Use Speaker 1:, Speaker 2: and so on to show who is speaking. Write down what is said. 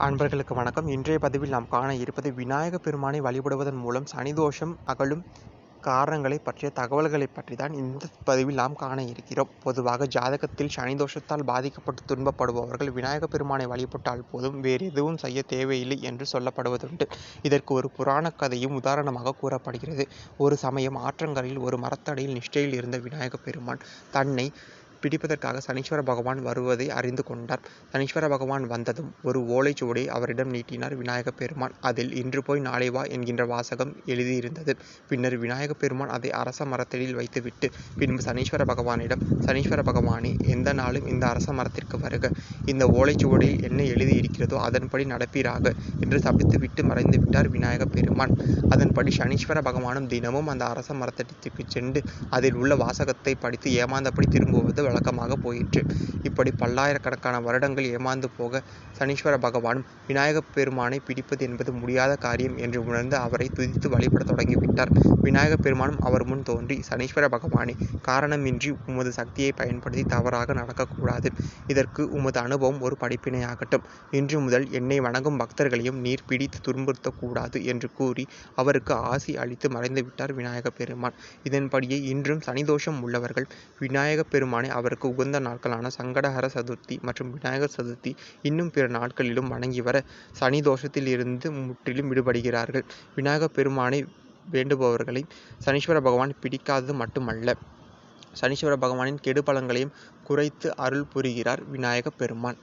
Speaker 1: அன்பர்களுக்கு வணக்கம். இன்றைய பதிவில் நாம் காண இருப்பது விநாயகப் பெருமானை வழிபடுவதன் மூலம் சனிதோஷம் அகலும் காரணங்களைப் பற்றிய தகவல்களைப் பற்றி தான் இந்த பதிவில் நாம் காண இருக்கிறோம். பொதுவாக ஜாதகத்தில் சனி தோஷத்தால் பாதிக்கப்பட்டு துன்பப்படுபவர்கள் விநாயகப் பெருமானை வழிபட்டால் போதும், வேறு எதுவும் செய்ய தேவையில்லை என்று சொல்லப்படுவதுண்டு. இதற்கு ஒரு புராணக் கதையும் உதாரணமாக கூறப்படுகிறது. ஒரு சமயம் ஆற்றங்கரையில் ஒரு மரத்தடியில் நிஷ்டையில் இருந்த விநாயகப் பெருமான் தன்னை பிடிப்பதற்காக சனீஸ்வர பகவான் வருவதை அறிந்து கொண்டார். சனீஸ்வர பகவான் வந்ததும் ஒரு ஓலைச்சுவடியை அவரிடம் நீட்டினார் விநாயகப் பெருமான். அதில் "இன்று போய் நாளை வா" என்கின்ற வாசகம் எழுதியிருந்தது. பின்னர் விநாயகப் பெருமான் அதை அரச மரத்தடியில் வைத்துவிட்டு பின்பு சனீஸ்வர பகவானிடம், "சனீஸ்வர பகவானே, எந்த நாளும் இந்த அரச மரத்திற்கு வருக. இந்த ஓலைச்சுவடியில் என்ன எழுதியிருக்கிறதோ அதன்படி நடப்பீராக" என்று சபித்துவிட்டு மறைந்து விட்டார் விநாயகப் பெருமான். அதன்படி சனீஸ்வர பகவானும் தினமும் அந்த அரச மரத்தடிக்கு சென்று அதில் உள்ள வாசகத்தை படித்து ஏமாந்தபடி திரும்புவது வழக்கமாக போயிற்று. இப்படி பல்லாயிரக்கணக்கான வருடங்கள் ஏமாந்து போக சனீஸ்வர பகவானும் விநாயகப் பெருமானை பிடிப்பது என்பது முடியாத காரியம் என்று உணர்ந்து அவரை துதித்து வழிபடத் தொடங்கிவிட்டார். விநாயகப் பெருமானும் அவர் முன் தோன்றி, "சனீஸ்வர பகவானே, காரணமின்றி உமது சக்தியை பயன்படுத்தி தவறாக நடக்கக்கூடாது. இதற்கு உமது அனுபவம் ஒரு படிப்பினையாகட்டும். இன்று முதல் என்னை வணங்கும் பக்தர்களையும் நீர் பிடித்து துன்புறுத்தக்கூடாது" என்று கூறி அவருக்கு ஆசி அளித்து மறைந்துவிட்டார் விநாயகப் பெருமான். இதன்படியே இன்றும் சனிதோஷம் உள்ளவர்கள் விநாயகப் பெருமானை அவருக்கு உகந்த நாட்களான சங்கடஹர சதுர்த்தி மற்றும் விநாயகர் சதுர்த்தி இன்னும் பிற நாட்களிலும் வணங்கி வர சனி தோஷத்தில் இருந்து முற்றிலும் விடுபடுகிறார்கள். விநாயகப் பெருமானை வேண்டுபவர்களை சனீஸ்வர பகவான் பிடிக்காதது மட்டுமல்ல, சனீஸ்வர பகவானின் கெடு பலன்களையும் குறைத்து அருள் புரிகிறார் விநாயகப் பெருமான்.